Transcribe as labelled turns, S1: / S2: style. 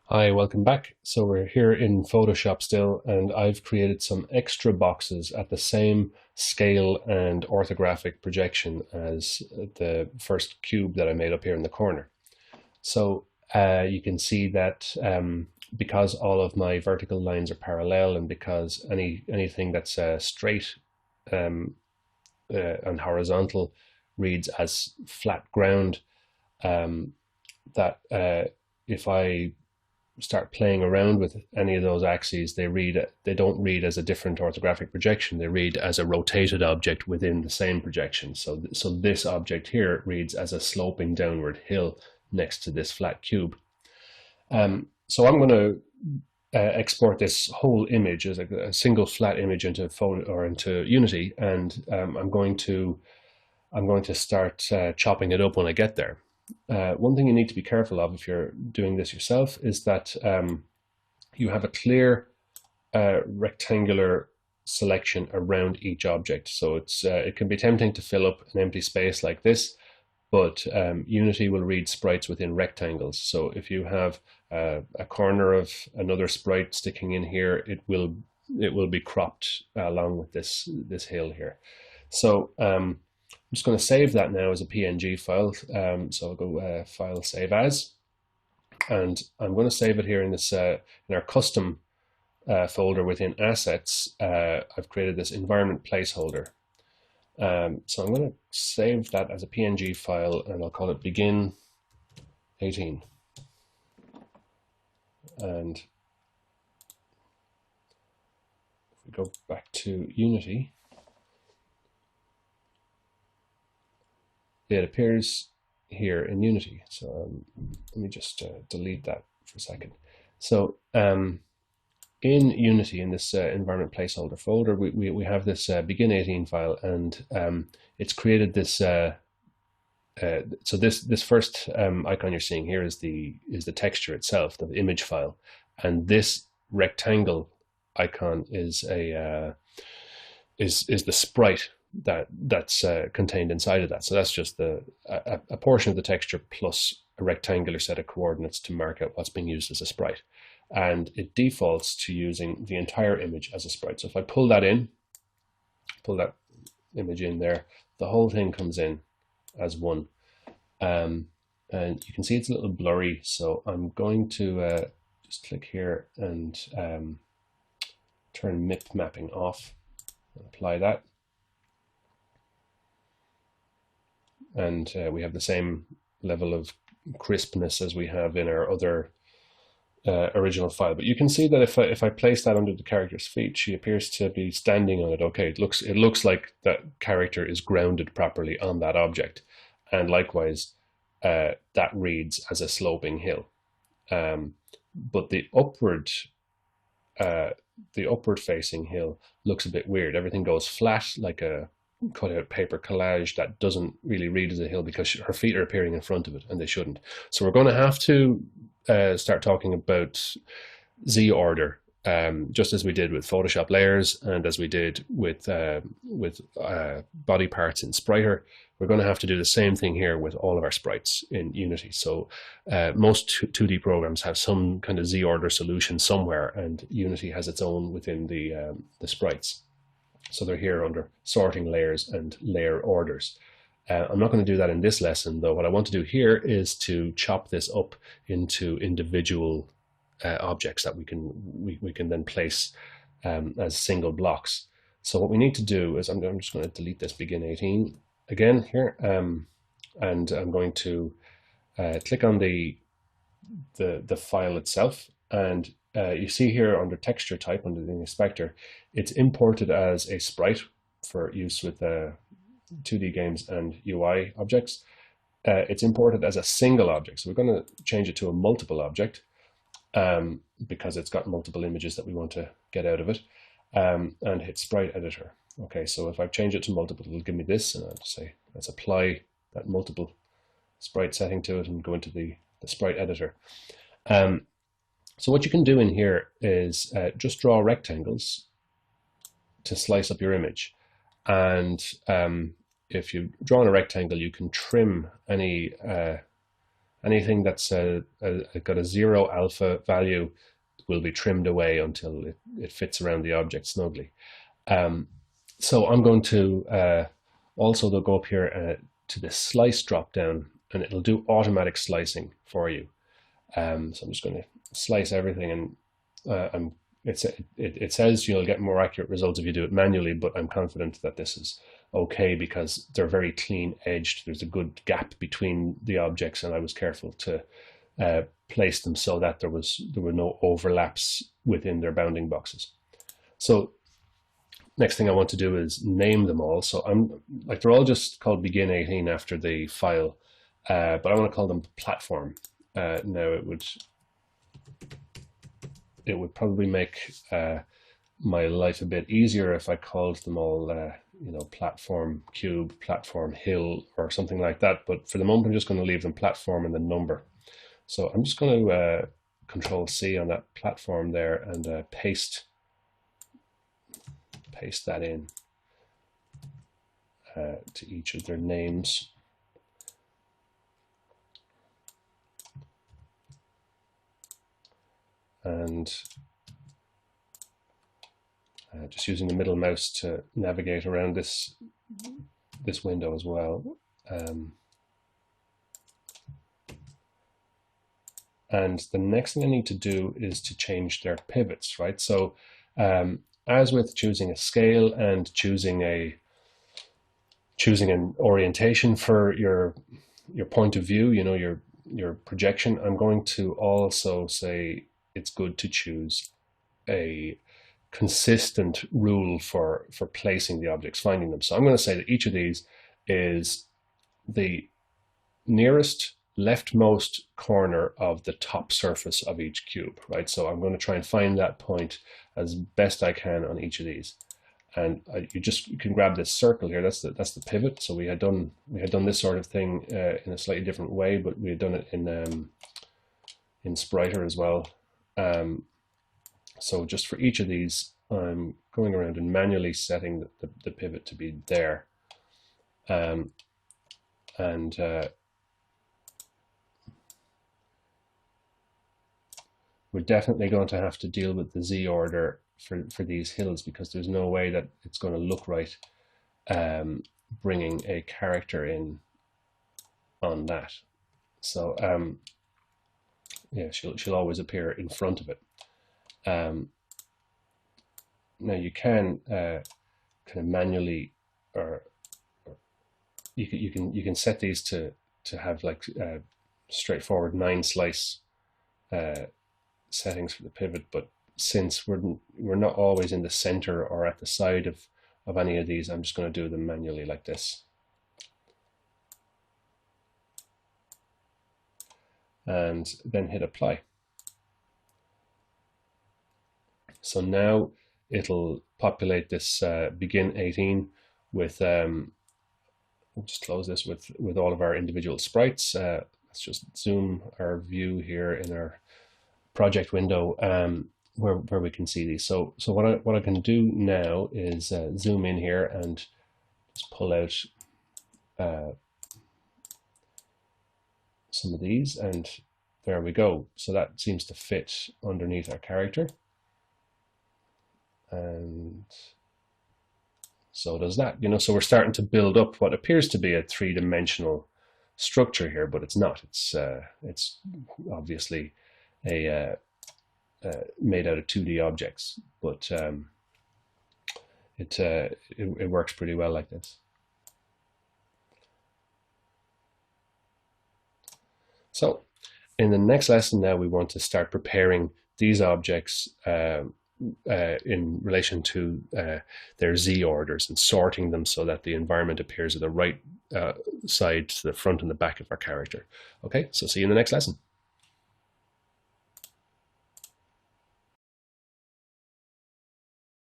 S1: Hi, welcome back. So we're here in Photoshop still, and I've created some extra boxes at the same scale and orthographic projection as the first cube that I made up here in the corner. So you can see that because all of my vertical lines are parallel, and because anything that's straight um, and horizontal reads as flat ground, um, that if I start playing around with any of those axes, they don't read as a different orthographic projection. They read as a rotated object within the same projection. So this object here reads as a sloping downward hill next to this flat cube. So I'm going to export this whole image as a single flat image into into Unity, and I'm going to start chopping it up when I get there. One thing you need to be careful of if you're doing this yourself is that you have a clear rectangular selection around each object. So it can be tempting to fill up an empty space like this, but Unity will read sprites within rectangles. So if you have a corner of another sprite sticking in here, it will be cropped along with this hill here. So I'm just going to save that now as a PNG file. So I'll go File, Save As, and I'm going to save it here in this in our custom folder within Assets. I've created this environment placeholder. So I'm going to save that as a PNG file, and I'll call it Begin 18. And if we go back to Unity, it appears here in Unity. So let me just delete that for a second. So in Unity, in this environment placeholder folder, we have this begin 18 file, and it's created this. So this first icon you're seeing here is the texture itself, the image file, and this rectangle icon is the sprite that's contained inside of that. So that's just a portion of the texture plus a rectangular set of coordinates to mark out what's being used as a sprite. And it defaults to using the entire image as a sprite. So if I pull that image in there, the whole thing comes in as one. And you can see it's a little blurry, so I'm going to just click here and turn MIP mapping off and apply that. And we have the same level of crispness as we have in our other original file. But you can see that if I place that under the character's feet, she appears to be standing on it. Okay, it looks like that character is grounded properly on that object, and likewise that reads as a sloping hill. But the upward facing hill looks a bit weird. Everything goes flat like a cut out paper collage that doesn't really read as a hill because her feet are appearing in front of it, and they shouldn't. So we're going to have to start talking about Z order, just as we did with Photoshop layers and as we did with body parts in Spriter. We're going to have to do the same thing here with all of our sprites in Unity. So most 2D programs have some kind of Z order solution somewhere, and Unity has its own within the sprites. So they're here under sorting layers and layer orders. I'm not going to do that in this lesson, though. What I want to do here is to chop this up into individual objects that we can then place as single blocks. So what we need to do is I'm just going to delete this begin 18 again here, and I'm going to click on the file itself, and you see here under texture type under the inspector, it's imported as a sprite for use with 2D games and UI objects. It's imported as a single object, so we're going to change it to a multiple object because it's got multiple images that we want to get out of it, and hit sprite editor. Okay, so if I change it to multiple, it'll give me this, and I'll say let's apply that multiple sprite setting to it and go into the sprite editor. So what you can do in here is just draw rectangles to slice up your image. And if you've drawn a rectangle, you can trim any Anything that's got a 0 alpha value will be trimmed away until it fits around the object snugly. So I'm going to also they'll go up here to the slice drop down, and it'll do automatic slicing for you. So I'm just going to slice everything, and it says you'll get more accurate results if you do it manually, but I'm confident that this is okay because they're very clean edged. There's a good gap between the objects, and I was careful to place them so that there were no overlaps within their bounding boxes. So next thing I want to do is name them all. So I'm like, they're all just called begin 18 after the file, but I want to call them platform. Now it would probably make my life a bit easier if I called them all, platform cube, platform hill, or something like that. But for the moment, I'm just going to leave them platform and the number. So I'm just going to Control C on that platform there and paste that in to each of their names. And just using the middle mouse to navigate around this window as well. And the next thing I need to do is to change their pivots, right? So as with choosing a scale and choosing an orientation for your point of view, your projection, I'm going to also say it's good to choose a consistent rule for placing the objects, finding them. So I'm going to say that each of these is the nearest leftmost corner of the top surface of each cube, right? So I'm going to try and find that point as best I can on each of these. And you can grab this circle here. That's the pivot. So we had done this sort of thing in a slightly different way, but we had done it in Spriter as well. So just for each of these, I'm going around and manually setting the pivot to be there. We're definitely going to have to deal with the Z order for these hills, because there's no way that it's going to look right bringing a character in on that. So yeah, she'll always appear in front of it. Now you can kind of manually, or you can set these to have like straightforward 9 slice settings for the pivot, but since we're not always in the center or at the side of any of these, I'm just going to do them manually like this. And then hit apply. So now it'll populate this begin 18 with, we'll just close this with all of our individual sprites. Let's just zoom our view here in our project window where we can see these. So what I can do now is zoom in here and just pull out some of these, and there we go. So that seems to fit underneath our character, and so does that. So we're starting to build up what appears to be a 3-dimensional structure here, but it's not. It's obviously a made out of 2D objects, but it works pretty well like this. So in the next lesson now, we want to start preparing these objects in relation to their Z orders and sorting them so that the environment appears at the right side to the front and the back of our character. Okay, so see you in the next lesson.